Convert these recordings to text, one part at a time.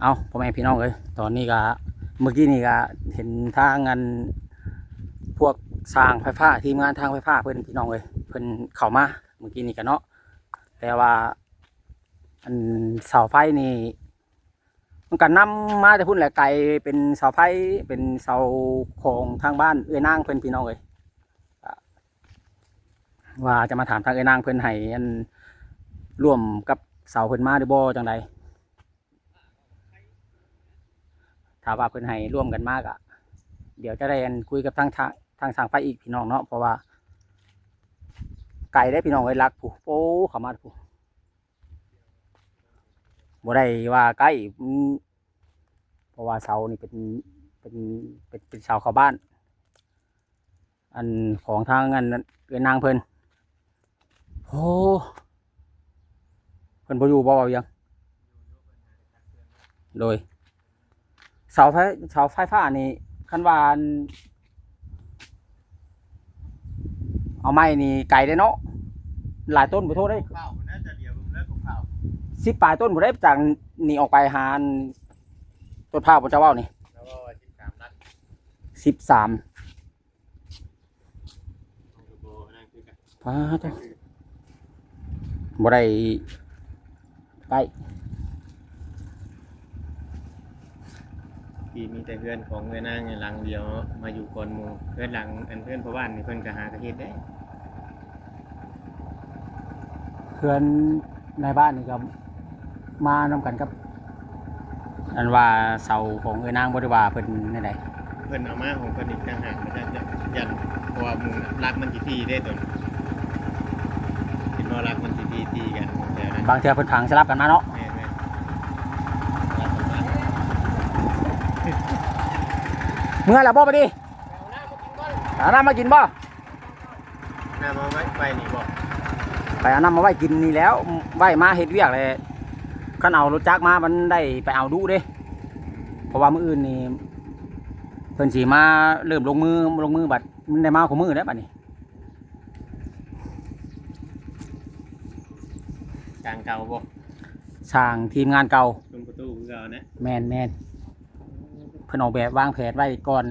เอาพ่อแม่พี่น้องเอ้ยตอนนี้ก็เมื่อกี้นี่ก็เห็นทางงานพวกสร้างไฟฟ้าทีมงานทางไฟฟ้าเพิ่นพี่น้องเอ้ยเพิ่นเข้ามาเมื่อกี้นี่กันเนาะแต่ว่าอันเสาไฟนี่มันก็นำมาแต่พุ่นแหละไกลเป็นเสาไฟเป็นเสาของทางบ้านเอ้ยนางเพิ่นพี่น้องเอ้ยว่าจะมาถามทางเอ้ยนางเพิ่นให้อันร่วมกับเสาเพิ่นมาหรือบ่จังใดถ้าว่าเพิ่นให้ร่วมกันมากอ่ะเดี๋ยวจะได้คุยกับทางสร้างไฟอีกพี่น้องเนาะเพราะว่าไกลได้พี่น้องเอ้ยรักผู้โอ้เข้ามาผู้บ่ได้ว่าใกล้เพราะว่าเสานี่เป็นเป็นเสาเข้าบ้านอันของทางอันเอ้ยนางเพิ่นโอ้เพิ่นบ่อยู่บ่เว้าหยังโดยเสาไฟเสาไฟฟ้านี่คันว่าอันเอาไม้นี่ไกลได้เนาะหลายต้นบ่โทษได้ข้าวมันน่าจะเดียวมันเลิกของข้าว10 ปลายต้นบ่ได้จากนี่ออกไปหาอันต้นพร้าวบ่เจ้าเว้านี่แล้วก็13 นัด13โบนั่นคือกันพาเจ้าบ่ได้ใกล้ที่มีแต่เพื่อนของเงินนางหลังเดียวมาอยู่ก่อนหมู่เพื่อนหลังอันเพื่อนพ่อบ้านนี่เพิ่นก็หากระเฮ็ดได้เพื่อนในบ้านนี่ก็มานำกันกับอันว่าเสาของเอ้ยนางบ่ได้ว่าเพิ่นในใด เพิ่นเอามาของเพิ่นอีกต่างหากมันจะยันเพราะว่าหมู่รักมันสิตีได้ตัวเห็นว่ารักมันสิตีกันแต่นั้นบางเทื่อเพิ่นผังสลับกันมาเนาะแม่ๆรักมันมา เมื่อแล้วบ่ไปดิเอาน้ำมากินบ่ น้ามาไว้ไปนี่บ่ไปเอาน้ำมาไว้กินนี่แล้วไว้มาเฮ็ดเวียกเลยคันเอารถจักรมามันได้ไปเอาดูเด้เพราะว่ามื้ออื่นนี่เพิ่นสิมาเริ่มลงมือบัดมันได้มาของมื้อแล้วบัดนี้ กลางเก่าบ่สร้างทีมงานเก่าตรงประตูคือเก่านะแม่นเพิ่นออกแบบวางแผนไว้ก่อน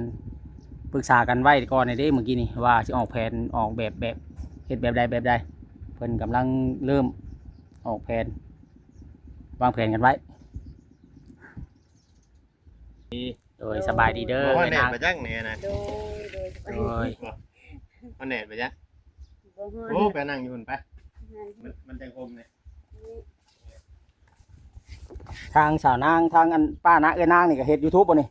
ปรึกษากันไว้ก่อนในเด้เมื่อกี้นี่ว่าสิออกแผนออกแบบเฮ็ดแบบใดเพิ่นกำลังเริ่มออกแผนวางแผนกันไว้โดยสบายดีเด้อ บ่ว่าแหน่ นาง ไปจังเนี่ยนะโดยโดย บ่แหน่ไปจัง บ่ฮอด โอ้ไปนั่งอยู่พุ่นไปมันจังคมเนี่ย ทางสาวนางทางอันป้านะเอ้ยนางนี่ก็เฮ็ด YouTube บ่นี่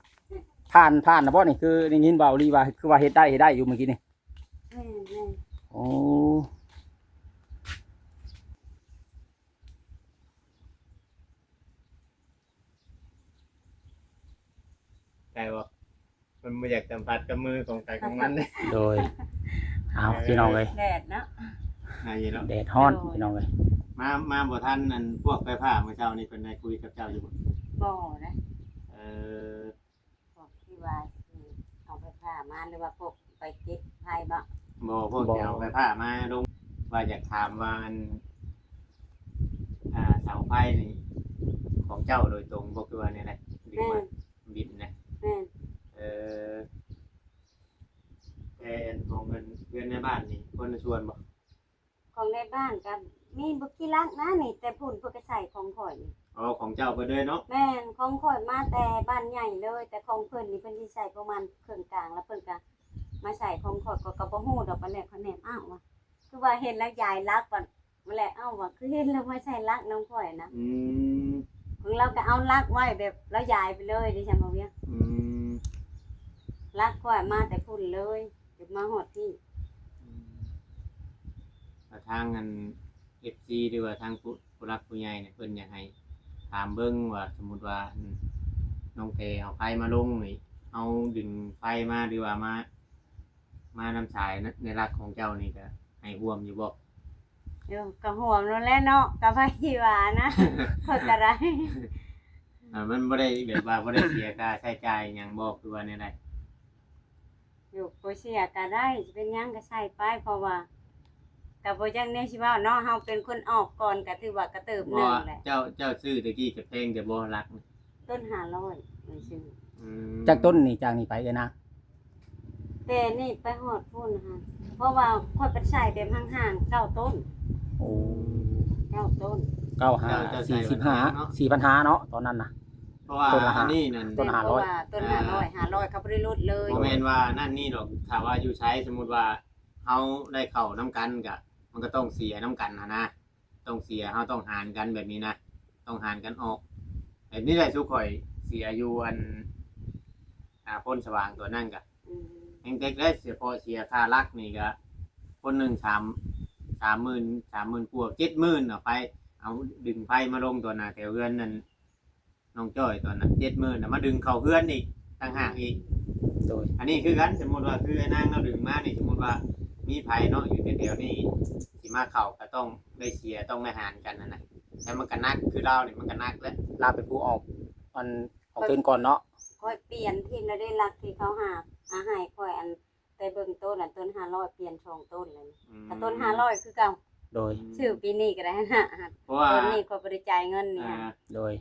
ผ่านนะบ่นี่คือได้ยินเบาลีว่าคือว่าเฮ็ดได้อยู่เมื่อกี้นี่แม่โอ้ใช่บ่มันบ่อยากสัมผัสกับมือของใครของมันเลย โดยเอาพี่น้องเอ้ย แดดเนาะ หาเนาะ แดดร้อนพี่น้องเอ้ย มาบ่ทันอันพวกไฟผ้าเมื่อเช้านี่เพิ่นได้คุยกับเจ้าอยู่บ่ บ่นะ เออ พวกที่ว่าสิเอาไปผ่ามาหรือว่าพวกไปเก็บไผ่บ่ บ่พวกจะเอาไฟผ้ามาลงว่าอยากถามว่าอันเสาไฟนี่ของเจ้าโดยตรงบ่คือว่าเนี่ยแหละดึง แม่ มาบินนะ แม่ เออแต่อันของเงินเงินในบ้านนี่คนชวนบ่ ของในบ้านก็มีบุกี้ลักนะนี่แต่พุ่นเพิ่นก็ใส่ของข่อยนี่ อ๋อของเจ้าไปเลยเนาะ แม่นของข่อยมาแต่บ้านใหญ่เลย แต่ของเพิ่นนี่เพิ่นสิใส่ประมาณครึ่งกลางแล้วเพิ่นก็มาใส่ของข่อยก็บ่ฮู้ดอกปานแรกเขาแนมอ้าวว่าคือว่าเห็นแล้วยายรักบัดมาแล้วอ้าวว่าคือเห็นแล้วมาใส่รักน้องข่อยนะ อืม ของเราก็เอารักไว้แบบแล้วยายไปเลยดิฉันบ่เวียง อืม รักข่อยมาแต่พุ่นเลยถึงมาฮอดที่ ทางอัน FC หรือว่าทางผู้รักผู้ใหญ่เนี่ยเพิ่นอยากให้ถามเบิ่งว่าสมมุติว่าน้องเตเอาไฟมาลงนี่เอาดึงไฟมาหรือว่ามานำสายในรักของเจ้านี่ก็ให้ร่วมอยู่บ่ เดี๋ยวก็ห่วงนั่นแหละเนาะก็ไปที่ว่านะคนก็ได้ มันบ่ได้แบบว่าบ่ได้เสียค่าใช้จ่ายหยังบ่คือว่าแนวใด อยู่บ่เสียก็ได้สิเป็นหยังก็ใช้ไปเพราะว่าก็บ่จังแน่สิว่าเนาะเฮาเป็นคนออกก่อนก็ถือว่ากระเติบห บ่ นึงแหละ เจ้าซื้อตะกี้จะแพงจะบ่รัก แพ ต้น500มันชื่อ จากต้นนี่จากนี่ไปเลยนะ แต่นี่ไปฮอดพุ่นค่ะเพราะว่าค่อยไปใช้แบบห่างๆ9ต้น โอ้ 9ต้น 4,500เนาะตอนนั้นนะ เพราะว่า ต้นละห้า อันนี้นั่น ต้น เพราะว่าต้น อ่า 500เขาบ่ได้ลดเลย โมเมนว่านั่นนี่หรอกถ้าว่าอยู่ใช้สมมุติว่าเฮาได้เข้าน้ำกันกะมันก็ต้องเสียน้ำกันนะต้องเสียเฮาต้องหารกันแบบนี้นะต้องหารกันออกแบบนี้แหละทุกข่อยเสียอยู่อันพ้นสว่างตัวนั่นกะ อืม แห่งเด็กได้เสียพอเสียค่ารักนี่ก็คนหนึ่ง30,000กว่า70,000เอาไปเอาดึงไฟมาลงตัวน่ะแถวเฮือนนั่นน้องจ้อยตัวน่ะ70,000น่ะมาดึงเข้าเฮือนอีกต่างหากอีก โดย อันนี้คือกันสมมติว่าคือไอ้นางเราดึงมานี่สมมติว่ามีไผเนาะอยู่แถวๆนี่สิมาเข้าก็ต้องได้เสียต้องได้หารกันนะแต่มันก็นักคือเรานี่มันก็นักแล้ว ลาเป็นผู้ออกอันออกเทินก่อนเนาะ ค่อยเปลี่ยนทีมแล้วได้รักที่เขาหาอาหายค่อยอันแต่เบิ่งต้นอันต้น500เปลี่ยน2ต้นเลยแต่ต้น500คือเก่า โดย ชื่อปีนี้ก็ได้นะ เพราะว่า ต้นนี้ก็บ่ได้จ่ายเงินนี่ อ่า ฮะ โดย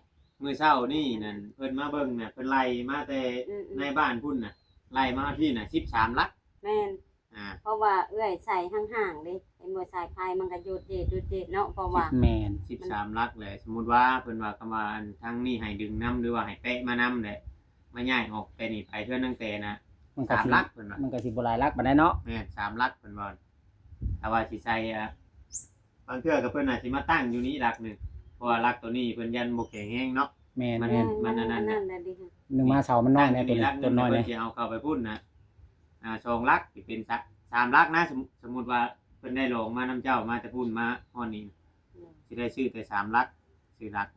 มื้อเช้านี่นั่นเพิ่นมาเบิ่งน่ะเพิ่นไล่มาแต่ อืม ในบ้านพุ่นน่ะไล่มาที่น่ะ13ลัก แม่น อ่า เพราะว่าเอื้อยใส่ห่างๆเด้ไอ้บ่ใส่พายมันก็หยุดเด็ดเนาะเพราะว่า แมน 13ลักแหละสมมุติว่าเพิ่นว่าคำว่าอันทั้งนี้ให้ดึงน้ำหรือว่าให้เตะมาน้ำแหละมาย้ายออกไปนี่ไปเทื่อตั้งแต่นะ มันก็สิ 3ลักเพิ่นว่า มันก็สิบ่หลายลักปานใดเนาะ แม่น3ลักเพิ่นว่าถ้าว่าสิใส่บางเทื่อก็เพิ่นอาจสิมาตั้งอยู่นี้ลักหนึงเพราะว่าลักตัวนี้เพิ่นยันบ่แข็งแรงเนาะ แมน มัน แมน มันอันนั้น นั่นแหละดิค่ะ หนึ่งมาเสามันน้อยแน่ตัวนี้ ลักห ต้นน้อย เพิ่ แน่ นสิเอาเข้าไปพุ่นนะ2ลักสิเป็น3ลักนะสมมุติว่าเพิ่นได้ลงมาน้ำเจ้ามาแต่พุ่นมาฮอดนี้สิได้ชื่อแต่3ลักชื่อลัก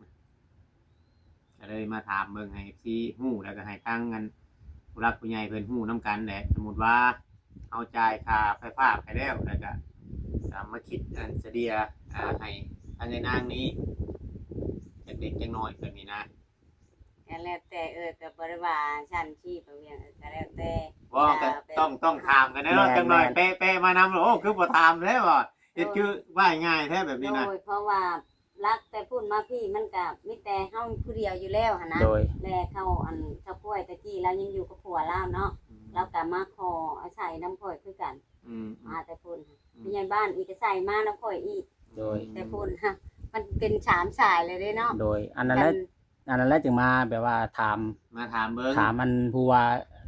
ก็เลยมาถามเบิ่งให้ FC ฮู้แล้วก็ให้ตั้งกันผู้รักผู้ใหญ่เพิ่นฮู้นํกันแหละสมมุติว่าเอาจ่ายค่าไฟฟ้าไปแล้วแล้วก็มาคิดอันเสยเดียให้ทางในนางนี้จักเด็กจักน้อยแบบนี้นะ ก็แล้วแต่ก็บ่ได้ว่าชั้นที่ไปเวียงก็แล้วแต่ ว่าก็ต้องถามกันแน่เนาะจังหน่อยเป๊ะๆมานำโอ้คือบ่ถามแล้วว่าเฮ็ดคือว่าง่ายแท้แบบนี้นะ โดยเพราะว่ารักแต่พูดมาพี่มันก็มีแต่เฮาผู้เดียวอยู่แล้วหั่นนะ โดย แลเขาอันเจ้ากล้วยตะกี้แล้วยังอยู่กับผัวเราเนาะแล้วก็มาขออาศัยน้ำข่อยคือกัน อืม มาแต่พุ่นมีใหญ่บ้านอีกก็ใส่มาน้ำข่อยอีก โดย แต่พุ่นฮะมันเป็น3สายเลยเด้เนาะ โดยอันนั้นแหละอันนั้นแหละจึงมาแบบว่าถาม มาถามเบิ่ง ถามมันผู้ว่า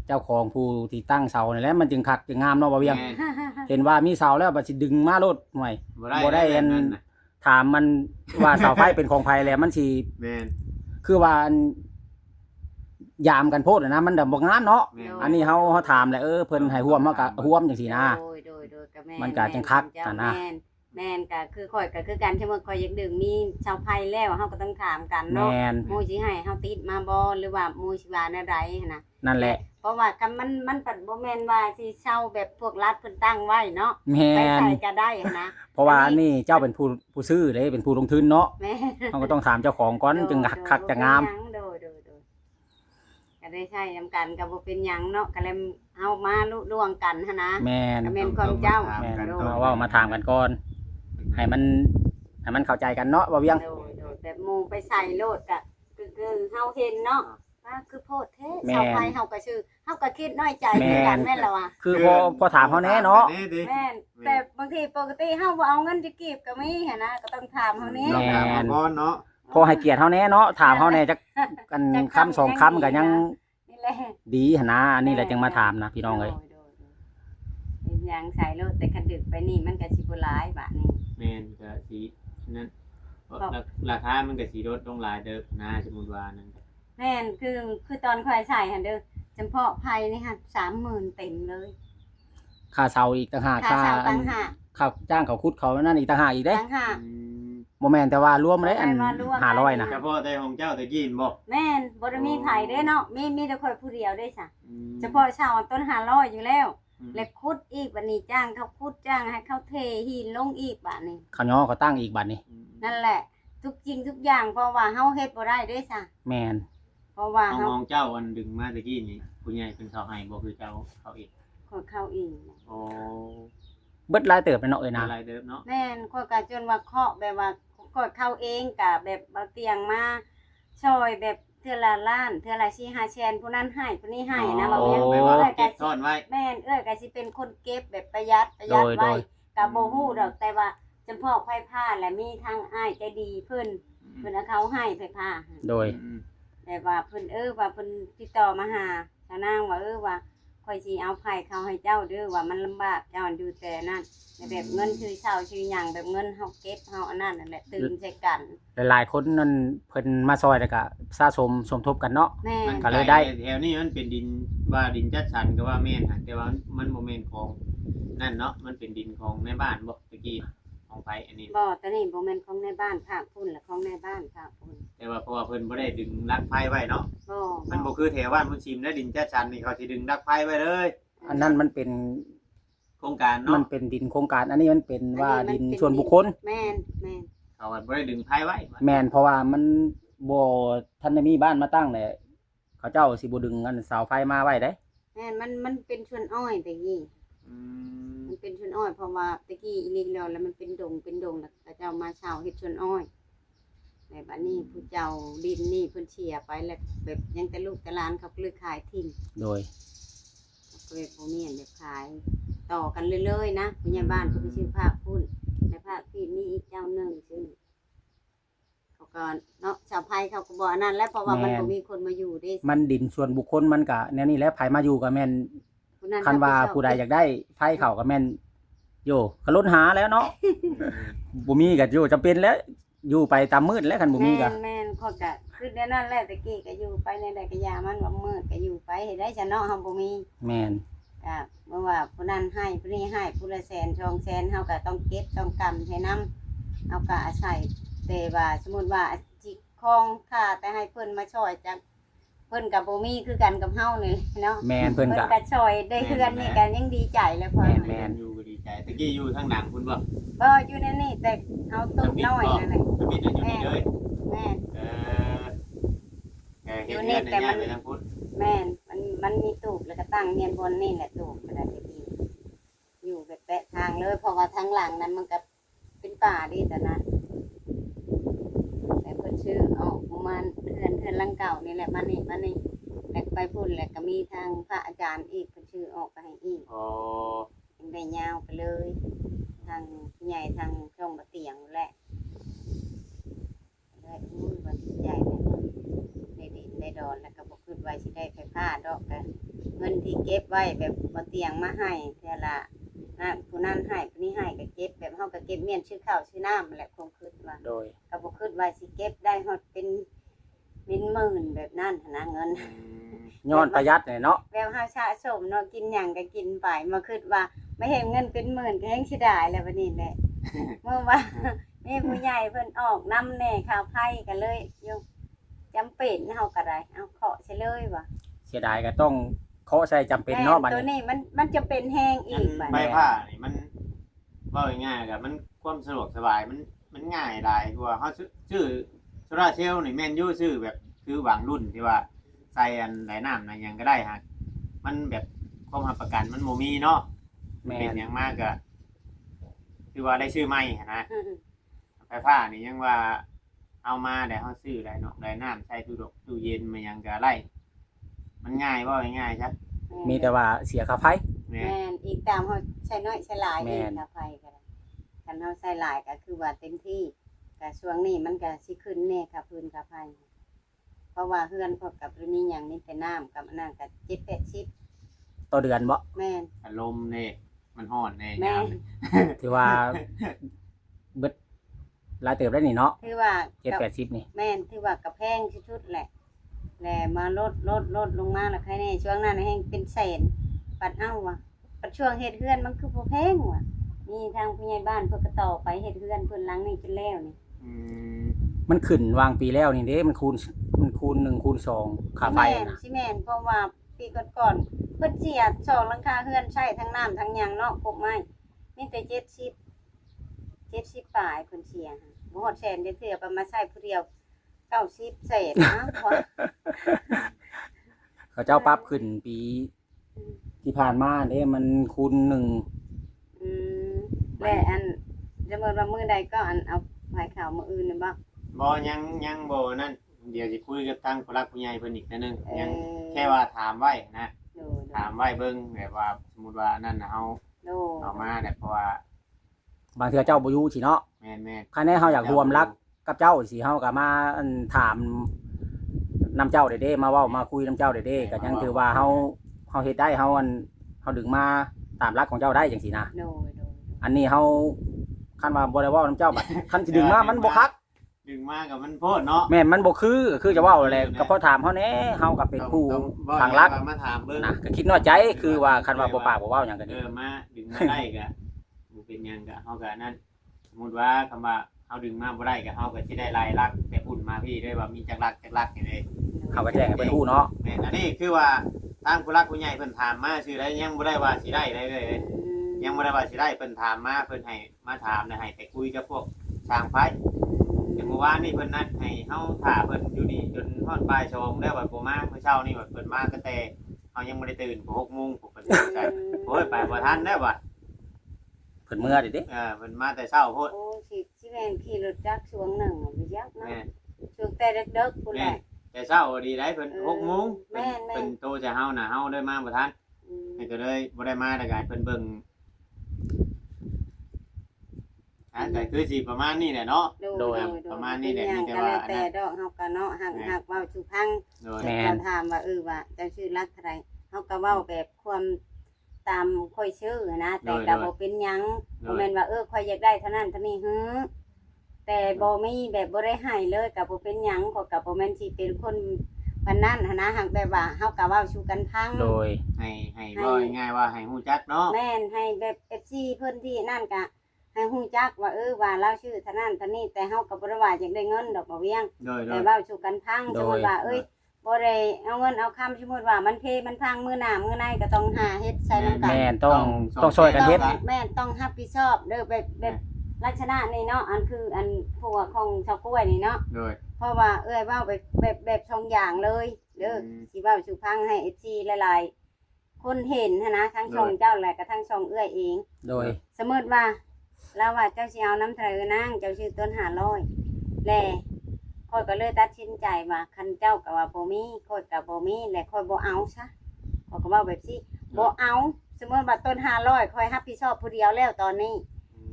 เจ้าของผู้ที่ตั้งเสานี่แหละมันจึงคักจึงงามเนาะบ่เวียง แม่น เห็นว่ามีเสาแล้วบัดสิดึงมาโลดหน่อย บ่ได้ อัน แบบะ ถามมันว่าเสาไฟเป็นของไผแล้วมันสิ แม่น คือว่าอันยามกันโพดนะมันบ่งามเนาะ แม่น อันนี้เฮาถามแหละเพิ่นให้ร่วมมาก็ร่วมจังซี่นะ โดยก็แม่น มันก็จังคัก เจ้า อะนะ แม่นก็คือข่อยก็คือกันที่ว่าข่อยอยากดึงมีชาวไผแล้วเฮาก็ต้องถามกัน แม เนาะ น หมู่สิให้เฮาติดมาบ่หรือว่าหมู่สิว่าแนวใดหันนะ นั่นแหละ เพราะว่าคันมันปัดบ่แม่นว่าสิเช่าแบบพวกรัฐเพิ่นตั้งไว้เนาะ แม ไป น ใส่ก็ได้หั้นนะ เพราะว่านี่เจ้าเป็นผู้ซื้อเด้เป็นผู้ลงทุนเนาะ แม่ เราก็ต้องถามเจ้าของก่อนจึงคักจะงาม โดยก็ได้ใช้นำกันก็บ่เป็นหยังเนาะก็เลยเอามาลุล่วงกันหันนะ แมน ก็แม่นความเจ้า แมน โดย มาเว่ามาถามกันก่อนให้มันเข้าใจกันเนาะว่าเวียง โดยแบบหมู่ไปใส่โลดก็คือเฮาเห็นเนาะว่าคือโพดแท้ แม่น ชาวไผเฮาก็ชื่อเฮาก็คิดน้อยใจคือกันแม่นล่ะว่ะ คือพอถามเขาแน่เนาะ แม่นแต่บางทีปกติเฮาบ่เอาเงินจะเก็บก็มีหันนะก็ต้องถามเฮานี้ ลองถามก่อนเนาะ พอให้เกียรติเขาแน่เนาะถามเขาแน่จักกันคำสองคำก็ยัง นี่แหละ ดีหั่นนะอันนี้แหละจึงมาถามนะพี่น้องเอ้ย โดเป็นหยังใส่โลดแต่คันดึกไปนี่มันก็สิบ่หลายบาทนี่ แม่นก็สินั่นราคามันก็สิลดลงหลายเด้อนะสมมุติว่านั่น แม่นคือตอนข่อยใส่หั่นเด้อเฉพาะไผนี่ค่ะ30,000เต็มเลย ค่าเสาอีกต่างหาก ค่าเช่าต่างหาก ค่าจ้างเขาคุดเขานั่นอีกต่างหากอีกเด้ ต่างหาก บ่แม่นแต่ว่ารวมเลยอัน บ่แม่นว่ารวม 500นะ เฉพาะแต่ของเจ้าตะกี้บ่ แม่นบ่ได้มีไผเด้เนาะมีแต่ข่อยผู้เดียวเด้จ้ะเฉพาะเช่าต้น500อยู่แล้ว แล้วขุดอีกบัดนี้จ้างเขาขุดจ้างให้เขาเทหินลงอีกบัดนี้ เขาย่อเขาตั้งอีกบัดนี้ นั่นแหละ ทุกจริงทุกอย่างเพราะว่าเฮาเฮ็ดบ่ได้เด้จ้ะ แม่น เพราะว่า เอา เฮา มองเจ้าอันดึงมาตะกี้นี่ผู้ใหญ่เป็นเขาให้บ่คือเจ้าเขาเอง ขอเข้าอีก โอ้ เบิดหลายเติบไปเนาะเอ้ยนะ อะไรเดิมเนาะ แม่นข้อยก็จนว่าเคาะแบบว่าข้อยเข้าเองก็แบบเอาเตียงมาช่วยแบบ เทื่อละล้านเทื่อละ4-5แสนผู้นั้นให้ผู้นี้ให้นะ อ๋ บ่ อ แม่น ไปว่า เอ้ย เก็ ก็ บซ่อนไว้ แม่นเอ้ยก็สิเป็นคนเก็บแบบประหยัดไว้ก็บ่ฮู้ดอกแต่ว่าจำพาะไผผ้าและมีทางอ้ายใจดีเพิ่นเอาเขาให้ไผผ้า โดย แต่ว่าเพิ่นว่าเพิ่นติดต่อมาหาชาวนางว่าว่าข่อยสิเอาไผเขาให้เจ้าเด้อว่ามันลำบากเจ้าอยู่แต่นั่นแต่แบบเงินชื่อเช่าชื่อหยังแบบเงินเฮาเก็บเฮาอันนั้นนั่นแหละตื่นใส่กัน หลายๆคนนั่นเพิ่นมาซอยแล้วก็สะสมทบกันเนาะ แม่ มัน น ก็เลยได้ แถวนี้มันเป็นดินว่าดินจัดสรรก็ว่าแม่นหั่นแต่ว่ามันบ่แม่นของนั่นเนาะมันเป็นดินของในบ้านบ่ตะกี้ของไผอันนี้ บ่ตอนนี้บ่แม่นของในบ้านภาคพุ่นและของในบ้านภาคพุ่น แต่ว่าเพราะว่าเพิ่นบ่ได้ดึงรักไผไว้เนาะ บ่ มันบ่คือแถวบ้านมุนชิมและดินจัดสรรนี่เขาสิดึงรักไผไว้เลย อันนั้นมันเป็น โครงการ มั เนาะ นเป็นดินโครงการ อันนี้มันเป็นว่าดินส่วนบุคคล แม่น เขาบ่ได้ดึงไผไว้ แม่นเพราะว่ามันบ่ทันได้มีบ้านมาตั้งเลยเขาเจ้าสิบ่ดึงอันเสาไฟมาไว้ได้ แม่นมันเป็นชวนอ้อยแต่กี้ อืม มันเป็นชวนอ้อยเพราะว่าตะกี้อีหลีแล้วมันเป็นดงแล้วก็เจ้ามาเช่าเฮ็ดชวนอ้อยแต่บัดนี้ผู้เจ้าดินนี่เพิ่นเชียไปแล้วแบบยังแต่ลูกแต่หลานเขาก็เลยขายทิ้ง โดย ก็เลยบ่มีอันแบบขายต่อกันเรื่อยๆนะผู้ใหญ่บ้านเพิ่นไปซื้อภาคพุ่นในภาคพี่มีอีกเจ้าหนึงซึ่งเขาก็เนาะชาวไผเขาก็บ่อันนั้นแล้วเพราะว่ามันบ่มีคนมาอยู่เด้ มันดินส่วนบุคคลมันก็แนวนี้แหละไผมาอยู่ก็แม่น ผู้นั้น คันว่าผู้ใดอยากได้ไฟเขาก็แม่นโยก็ล้นหาแล้วเนาะ บ่มีก็อยู่จำเป็นแล้วอยู่ไปตามมืดแล้วคันบ่มีก็ แม่นเขาก็คือในนั้นแหละตะกี้ก็อยู่ไปในใดก็ยามันว่ามืดก็อยู่ไปเฮ็ดได้ซะเนาะเฮาบ่มี แม่น ก็เมื่อว่าผู้นั้นให้ผู้นี้ให้ผู้ละแสน2แสนเฮาก็ต้องเก็บต้องกำให้นํเฮาก็อาศัยแต่ว่าสมมุติว่าจิคองค่าแต่ให้เพิ่นมาช่วยจักเพิ่นก็บ่มีคือกันกับเฮานี่เนาะ แม่นเพิ่นก็ ก็ช่วยได้เฮือนนี่ก็ยังดีใจแล้วพอ แม่น อยู่ก็ดีใจตะกี้อยู่ทางหลังคุณบ่ บ่อยู่ในนี่แต่เอาตุกน้อยนั่นแหละ ตะกี้อยู่นี่เลย แม่น เออเฮ็ดเรือนในย่าไปทางพุทธ แม่นมันมีตูบแล้วก็ตั้งเฮียนบนนี่แหละตูบกระดาษดีอยู่แบบแปะทางเลยเพราะว่าทางหลังนั้นมันก็เป็นป่าดิแต่นะแต่เพิ่นชื่อออกประมาณเทือนหลังเก่านี่แหละมานี่แล้วไปพุ่นแล้วก็มีทางพระอาจารย์อีกเพิ่นชื่อออกไปให้อีก อ๋อ ยังได้ยาวไปเลย ทางผู้ใหญ่ทางช่องบะเตียงนั่นแหละเลยอุ้ยวันดีใจเลยได้ดินได้ดอนแล้วก็บ่คิดว่าสิได้ไฟฟ้าดอกก็เงินที่เก็บไว้แบบบะเตียงมาให้เท่าละนะผู้นั้นให้ผู้นี้ให้ก็เก็บแบบเฮาก็เก็บเมียนชื่อข้าวชื่อน้ำนั่นแหละคงคิดว่า โดย ก็บ่คิดว่าสิเก็บได้ฮอดเป็นหมื่นแบบนั้นหั้นนะเงิน ย้อนประหยัดเนี่ยเนาะ แล้วเฮาสะสมเนาะกินหยังก็กินไปมาคิดว่าไม่เห็นเงินเป็นหมื่นก็แฮงสิได้แล้วบัดนี้แหละ เมื่อว่านี่ผู้ใหญ่เพิ่นออกนำแน่ข่าวไพ่กันเลยอยู่จำเป็นเฮาก็ได้เอาเคาะใช่เลยว่ะ เสียดายก็ต้องเคาะใส่จำเป็นเนาะบัด ตัว นี้ นี้มันจะเป็นแห้งอีกบัด ใบ นี้ ผ้านี่มันว่าง่ายๆกับมันความสะดวกสบายมันง่ายหลายกว่าเฮาชื่อโซลาร์เซลล์นี่แม่นอยู่ชื่อแบบคือหวังรุ่นที่ว่าใส่อันไหลน้ำไหนยังก็ได้ฮะมันแบบความรับประกันมันบ่มีเนาะ แม่ เป็น น อย่างมากก็คือว่าได้ชื่อใหม่หั้นนะไฟฟ้านี่ยังว่าเอามาได้เฮาซื้อได้เนาะได้น้ำใส่ตู้เย็นมันยังก็ไล่มันง่ายว่าง่ายๆครับ มีแต่ว่าเสียค่าไฟ แม่ แม่นอีกตามเฮาใช้น้อยใช้หลาย แม่ อีก น ค่าไฟก็ได้คันเฮาใช้หลายก็คือว่าเต็มที่ก็ช่วงนี้มันก็สิขึ้นแน่ค่ะพื้นค่าไฟเพราะว่าเฮือนพวกกับมีหยังมีแต่น้ำกับอันนั้นก็7-80 ต่อเดือนบ่ แม่น อารมณ์นี่มันฮ้อนแน่ แม่ ยาม ถือว่าเบิดหลายเติบได้นี่เนาะ คือว่า 7-80นี่ แม่นถือว่ากระแพงชุดๆแหละแหละมาลดลงมาแล้วใครแน่ช่วงนั้นแห้งเป็นแสนปัดเอ้าว่ะปัดช่วงเฮ็ดเฮือนมันคือบ่แพงว่ะมีทางผู้ใหญ่บ้านเพิ่นก็ต่อไปเฮ็ดเฮือนเพิ่นหลังนี่จนแล้วนี่ อืม มันขึ้นวางปีแล้วนี่เด้มันคูณ1คูณ2ค่าไฟ แม่น น่ะ สิแม่นเพราะว่าปีก่อนๆเพิ่นเสีย2หลังคาเฮือนใช้ทั้งน้ำทั้งหยังเนาะครบไม้มีแต่70ปลายเพิ่นเสียค่ะบ่ฮอดแสนเด้อเทื่อไปมาใช้ผู้เดียว90แสนนะว่ะ เขาเจ้าปรับขึ้นปีที่ผ่านมาเด้มันคูณ1 อืมและอันจะเมื่อว่ามื้อใดก็อันเอาไผข่าวมื้ออื่นนี่บ่ บ่ยังบ่นั่น เดี๋ยวสิคุยกับทางผู้รักผู้ใหญ่เพิ่นอีกเทื่อนึงยัง เออ แค่ว่าถามไว้นะ โดย ถามไว้เบิ่งแบบว่าสมมุติว่านั่นน่ะเฮา โดย เอามาเนี่ยเพราะว่า บางเทื่อเจ้าบ่อยู่สิเนาะ แม่น คันแน่เฮาอยากรวมรักกับเจ้าสิเฮาก็มาถามนํเจ้าได้เด้มาเว้ามาคุยนํเจ้าได้เด้ก็ยังถือว่าเฮาเฮ็ดได้เฮาเฮาดึงมาตามรักของเจ้าได้จังซี่นะ โดย อันนี้เฮาคันว่าบ่ได้เว้านํเจ้าบัดคันสิดึงมามันบ่คัก ดึงมากับมันโพดเนาะ แม่นมันบ่คือจะเว้าแหละก็เพราะถามเฮาแหน่เฮาก็เป็นผู้ ต้อง ทางรัก มาถามเบิ่ง นะก็คิดน้อยใจคือว่าคันว่าบ่ปากบ่เว้าหยังก็ดี มาดึงมาได้ก็บ่เป็นหยังก็เฮาก็นั่นสมมุติว่าคำว่าเฮาดึงมาบ่ได้ก็เฮาก็สิได้รายลักษณ์แต่อุ่นมาพี่ด้วยว่ามีจักรักอย่างนี้ เขาก็แจ้งให้เพิ่นฮู้เนาะ แม่นอันนี้คือว่าทางผู้รักผู้ใหญ่เพิ่นถามมาชื่อได้ยังบ่ได้ว่าสิได้เลย ยังบ่ได้ว่าสิได้เพิ่นถามมาเพิ่นให้มาถามนะให้ไปคุยกับพวกทางไฟแต่เมื่อวานนี่เพิ่นนัดให้เฮาถ่าเพิ่นอยู่นี่จนฮอดบ่าย2แล้วว่าบ่มาเมื่อเช้านี่ว่าเพิ่นมาตั้งแต่เฮายังบ่ได้ตื่น6:00นผมเพิ่นใช่โอ้ยไปบ่ทันแล้วว่ะ เพิ่นเมื่อเด้ เพิ่นมาแต่เช้าโพด โอ้สิแม่นขี่รถจักรช่วงหนึ่งไปยักเนาะ แม่น ช่วงแต่เด็กๆพุ่นแหละ แต่เช้าดีได้เพิ่น6:00 น แม่น เพิ่นโทรจะเฮาน่ะเฮาเลยมาบ่ทันก็เลยบ่ได้มาแต่ก็ให้เพิ่นเบิ่งก็คือสิประมาณนี้แหละเนาะ ประมาณนี้แหละมีแต่ว่า แต่ดอกเฮาก็เนาะหักเว้าสู่พัง โดย แม่น เราถามว่าว่าเจ้าชื่อรักอะไรเขาก็เว้าแบบความตามค่อยชื่อนะแต่ก็บ่เป็นหยังบ่แม่นว่าค่อยอยากได้เท่านั้นเท่านี้แต่บ่มีแบบบ่ได้ให้เลยก็บ่เป็นหยังก็บ่แม่นสิเป็นคนปานนั้นนะหักแบบว่าเฮาก็เว้าสู่กันพัง โดย ให้ว่าง่ายๆว่าให้ฮู้จักเนาะ แม่นให้แบบ FC เพิ่นที่นั่นก็ให้ฮู้จักว่าว่าเราชื่อเท่านั้นเท่านี้แต่เฮาก็บ่ได้ว่าอยากได้เงินดอกบ่เวียง โดย แต่เว้าสู่กันพังสมมุติว่าบ่ได้เอาเงินเอาคำสมมุติว่ามันเพมันพังมื้อหน้ามื้อในก็ต้องหาเฮ็ดใส่นำกัน แม่นต้องช่วยกันเฮ็ด แม่นต้องรับผิดชอบเด้อแบบลักษณะนี่เนาะอันคืออันพวกของชาวกล้วยนี่เนาะ โดย เพราะว่าเว้าแบบสองอย่างเลยเด้อสิเว้าสู่พังให้ FC หลายๆคนเห็นนะทั้งช่องเจ้าแหละก็ทั้งช่องเอง โดย สมมุติว่าเราว่าเจ้าสิเอาน้ำเถอนางเจ้าชื่อต้น500แลค่อยก็เลยตัดสินใจว่าคันเจ้าก็ว่าบ่มีค่อยก็บ่มีและค่อยบ่เอาซะข้อยก็เว้าแบบสิบ่เอาสมมุติว่าต้น500ค่อยรับผิดชอบผู้เดียวแล้วตอนนี้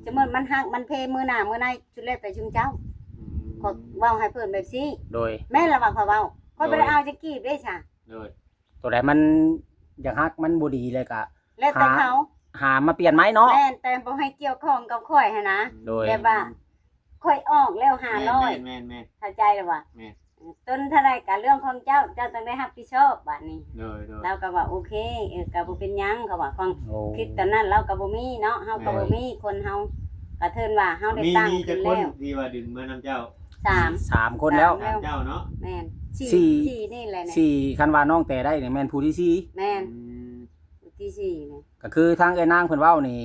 สมมุติมันหักมันเพมื้อหน้ามื้อในชุดแรกแต่ชุมเจ้าข้อยเว้าให้เพิ่นแบบสิ โดย แม่นละว่าข้อยเว้าข้อยบ่ได้เอาจะกีบเด้จ้ะ โดย ตัวใดมันอยากฮักมันบ่ดีเลยก็ แล้วแต่เขา หามาเปลี่ยนไหมเนาะ แม่นแต่บ่ให้เกี่ยวข้องกับข่อยหันนะ โดย แบบว่าค่อยออกแล้ว500 แม่น เข้าใจแล้วว่า แม่น ต้นเท่าไรกับเรื่องของเจ้าต้องได้รับผิดชอบบัดนี้ โดย เราก็ว่าโอเคก็บ่เป็นหยังก็ว่าฟัง โอ้ คิดตอนนั้นเราก็บ่มีเนาะเฮาก็บ่มีคนเฮาก็เทินว่าเฮาได้ มี ตั้ง จะ ขึ้น คน แล้ว ที่ว่าดึงมานํเจ้า 3 3 คนแล้ว เจ้าเนาะ แม่น สี่ สี่นี่แหละเนี่ย 4คันว่าน้องแต่ได้นี่แม่นผู้ที่ แม่นที่สี่นี่ 4ก็คือทางไอ้นางเพิ่นเว้านี่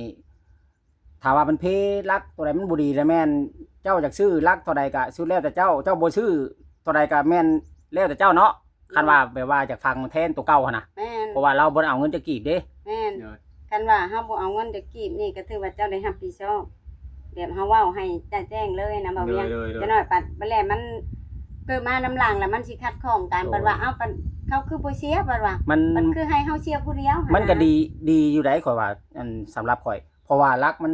ถ้าว่ามันเพรักตัวใดมันบ่ดีแล้วแม่นเจ้าอยากซื้อรักตัวใดก็สุดแล้วแต่เจ้าบ่ซื้อตัวใดก็แม่นแล้วแต่เจ้าเนาะคันว่าแบบว่าจากฟังแทนตัวเก่าหั่นน่ะ แม่น เพราะว่าเราบ่ได้เอาเงินจะกีบเด้ แม่นคันว่าเฮาบ่เอาเงินจะกีบนี่ก็ถือว่าเจ้าได้รับผิดชอบแบบเฮาเว้าให้แจ้งเลยนะบ่าเวียง จะหน่อยปัดบัดแลมันเกิดมาน้ำหลังแล้วมันสิคัดของกันบัดว่าเอ้าปัดเขาคือบ่เชียร์บัดว่า มัน มันคือให้เฮาเชียร์ผู้เดียวหั่ มันก็ ะ ดีอยู่ได้ข่อยว่าอันสำหรับข่อย เพราะว่ารักมัน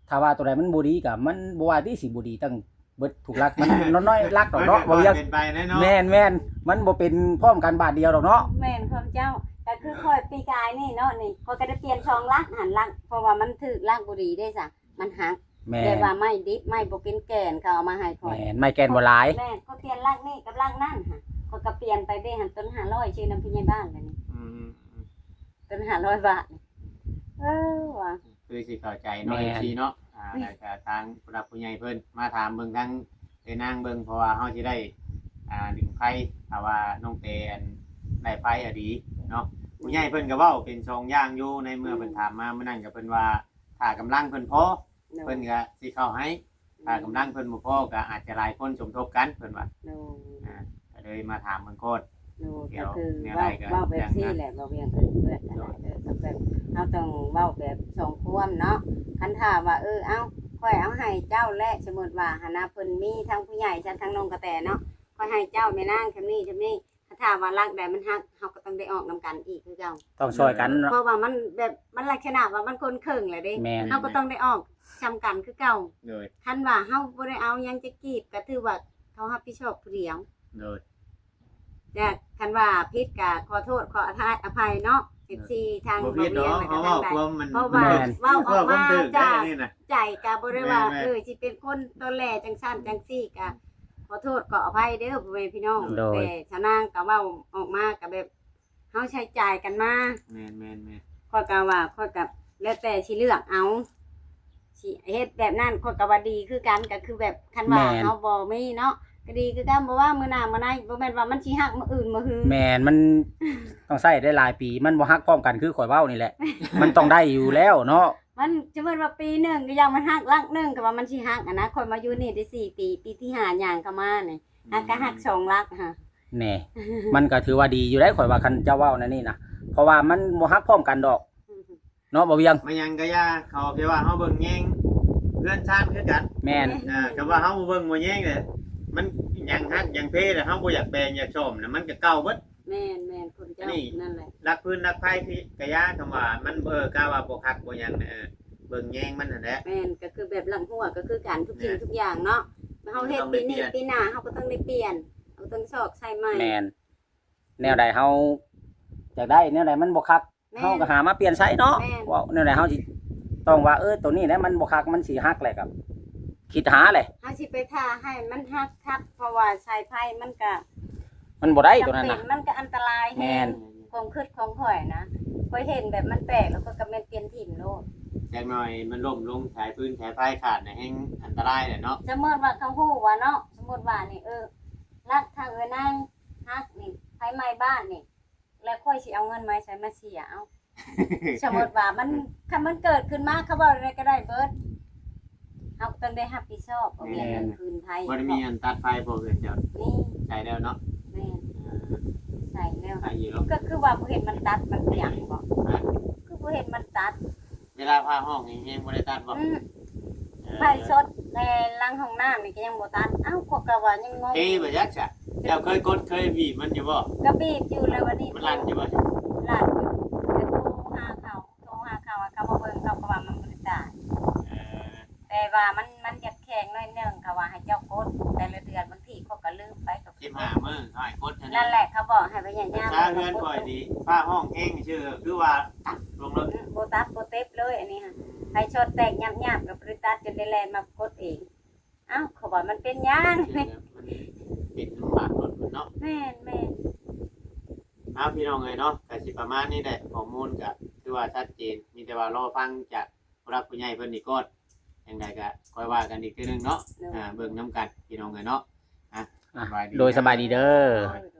ถ้าว่าตัวใดมันบ่ดีก็มันบ่ว่าที่สิบ่ดีตั้งเบิดถูกรักมันน้อยๆรักดอกเนาะบ่เรียก เป็นไปแน่เนาะ แม่นมันบ่เป็นพร้อมกันบาทเดียวดอกเนาะ แม่นความเจ้าก็คือค่อยปีกายนี่เนาะนี่ค่อยก็ได้เปลี่ยนช่องลักหันลักเพราะว่ามันถึกลักบ่ดีได้จ้ะมันหัก แม่ แต่ น ว่าไม่ดิบไม่บ่เป็นแก่นเขาเอามาให้ค่อย แม่นไม่แกนบ่หลาย แม่นก็เปลี่ยนลักนี่กับลักนั่นค่ะก็ก็เปลี่ยนไปได้หันต้น500ชื่อน้ำพี่ใหญ่บ้านเลยนี่ต้น500 บาทนี่ว่ะ คือสิเข้าใจเนาะทีเนาะแล้วก็ทางผู้รับผู้ใหญ่เพิ่นมาถามเบิ่งทั้งไอ้นางเบิ่งเพราะว่าเฮาสิได้ดึงไผถ้าว่าน้องเตนได้ไผอะดีเนาะผู้ใหญ่เพิ่นก็เว้าเป็นสองอย่างอยู่ในเมื่อเพิ่นถามมาเมื่อนั้นก็เพิ่นว่าถ้ากำลังเพิ่นพอเพิ่นก็สิเข้าให้ถ้ากำลังเพิ่นบ่พอก็อาจจะหลายคนสมทบกันเพิ่นว่า โน่ ก็เลยมาถามเบิ่งโคตร โน่ก็คือเว้าแบบนี้แหละบ่เวียงคือเพื่อนก็แบบเฮาต้องเว้าแบบสองความเนาะคันถ้าว่าเอ้าค่อยเอาให้เจ้าและสมมุติว่าหนนะเพิ่นมีทั้งผู้ใหญ่ทั้งน้องกระแตเนาะ อยให้เจ้าแม่นางคำนี้คำนี้ถ้าว่ารักได้มันฮักเฮาก็ต้องได้ออกนํกันอีกคือเก่า ต้องช่วยกันเนาะ เพราะว่ามันแบบมันลักษณะว่ามันคนเคิงแหละเด้ แม่น เฮาก็ต้องได้ออกจำกันคือเก่า โดย คันว่าเฮาบ่ได้เอาหยังจะกีดก็ถือว่าเขารับผิดชอบผู้เดียว โดย แต่คันว่าผิดก็ขอโทษขออภัยเนาะ FC ทาง บ่ บ่ ผิด เวียง เนาะ แล้ว เพ ก็ ราะ ทา ว่าง ใด ความมัน เพราะว่า แม่น เว้าออกมา ตึกได้ จาก นี่น่ะ ใจก็บ่ได้ว่า แม่น สิเป็นคนตอแหลจังซั่นจังซี่ก็ขอโทษขออภัยเด้อพ่อแม่พี่น้อง โดย แต่ชาวนางก็เว้าออกมาก็แบบเฮาใช้จ่ายกันมา แม่น ข้อยก็ว่าข้อยก็แล้วแต่สิเลือกเอาสิเฮ็ดแบบนั้นข้อยก็ว่าดีคือกันก็คือแบบคันว่า แม่น เฮาบ่มีเนาะก็ดีคือกันบ่ว่ามื้อหน้ามื้อไหนบ่แม่นว่ามันสิฮักมื้ออื่นมื้อฮือ แม่นมันต้องใช้ได้หลายปีมันบ่ฮักพร้อมกันคือข่อยเว้านี่แหละ มันต้องได้อยู่แล้วเนาะ มันจะเป็นว่าปีหนึ่งก็ยังมันฮักลักหนึ่งก็ว่ามันสิฮักอะนะคนมาอยู่นี่ได้4 ปีปีที่5ย่างเข้ามานี่ฮักก็ฮัก2ลักฮะ แหน่ มันก็ถือว่าดีอยู่ได้ข่อยว่าคันเจ้าเว้านั่นนี่นะเพราะว่ามันบ่ฮักพร้อมกันดอกเนาะบ่เวียง มายังก็ย่าเขาแค่ว่าเฮาเบิ่งแยงเพื่อนชาติคือกัน แม่น ก็ว่าเฮาบ่เบิ่งบ่แยงเลยมันยังฮักยังเพแล้วเฮาบ่อยากแปลงอยากชมน่ะมันก็เก่าเบิด แม่นแม่นคนเจ้า นี่ นั่นแหละ รักพื้นรักไผพี่ก็ย่าคำว่ามันกะว่าบ่คักบ่หยังน่ะเบิ่งแยงมันนั่นแหละ แม่นก็คือแบบหลังหัวก็คือการทุกสิ่งทุกอย่างเนาะเฮาเฮ็ดปีนี้ปีหน้าเฮาก็ต้องได้เปลี่ยนเฮาต้องซอกใส่ใหม่ แม่นแนวใดเฮาอยากได้แนวใดมันบ่คัก แม่ เฮาน ก็หามาเปลี่ยนใช้เนาะ แม่น ว่าแนวใดเฮาสิต้องว่าตัวนี้แหละมันบ่คักมันสิฮักแหละครับคิดหาแหละ เฮาสิไปท่าให้มันฮักคักเพราะว่าสายไฟมันก็ มันบ่ได้ตัว จำ นั้น เป็ น่ะ มันก็อันตราย แม่น ความคิดของข่อยนะข่อยเห็นแบบมันแปลกแล้วก็กำแม่นเปลี่ยนถิ่นโลด จักหน่อยมันล่มลงสายพื้นสายไฟขาดน่ะแฮงอันตรายแหละเนาะ สมมติว่าเขาฮู้ว่าเนาะสมมติว่านี่รักทางนั่งฮักนี่ไผไม้บ้านนี่ แล้วค่อยสิเอาเงินมาใช้มาเสียเอาสมมติว่ามันคันมันเกิดขึ้นมาเขาบอกอะไรก็ได้เบิดเฮาก็ต้องได้รับผิดชอบเอาเงินคืนไทย บ่ได้มีอันตัดไฟบ่เกินเจ้า นี่ ใช้แล้วเนาะ แม่นใส่แล้ว ใช้อยู่เนาะ ก็คือว่าบ่เห็นมันตัดมันเปียงบ่คือบ่เห็นมันตัด เวลาพาห้องแฮงๆบ่ได้ตัดบ่ ไฟสดในล้างห้องน้ำนี่ก็ยังบ่ตัดเอ้าพวกก็ว่ายังงง เอ้บ่ยักษ์จ้ะเจ้าเคยกดเคยบีบมันอยู่บ่ ก็บีบอยู่เลยวันนี้ มันลั่นอยู่บ่ ลั่นอยู่แต่โทรหาเขาอะเขามาเบิ่งเขาก็ว่ามันบ่ได้ตาย เออ แต่ว่ามันอยากแข็งหน่อยหนึงเขาว่าให้เจ้ากดแต่ละเดือนบางทีเขาก็ลืมไปก็ 15มื้อเขาให้กดเท่านั้ นั่ น นแหละเขาบอกให้พยายาม ถ้าเฮือนข่อยนี่พาห้องแห้งชื่อคือว่าตัดลงเลย โบตัสโบเต็บเลยอันนี้ค่ะไฟช็อตแตกหยาบๆกับบริตัสจนได้แลนมากดเองเอ้าเขาบอกมันเป็นหยัง มันติดลำบากรถมันเนาะ แม่น เอาพี่น้องเลยเนาะก็สิประมาณนี้แหละข้อมูลก็คือว่าชัดเจนมีแต่ว่ารอฟังจากผู้รักผู้ใหญ่เพิ่นนี่ก่อนจังใดก็ค่อยว่ากันอีกทีนึงเนาะเบิ่งนํกันพี่น้องเลยเนาะอ่ะ อ่ะโดยสบายดีเด้อ โดย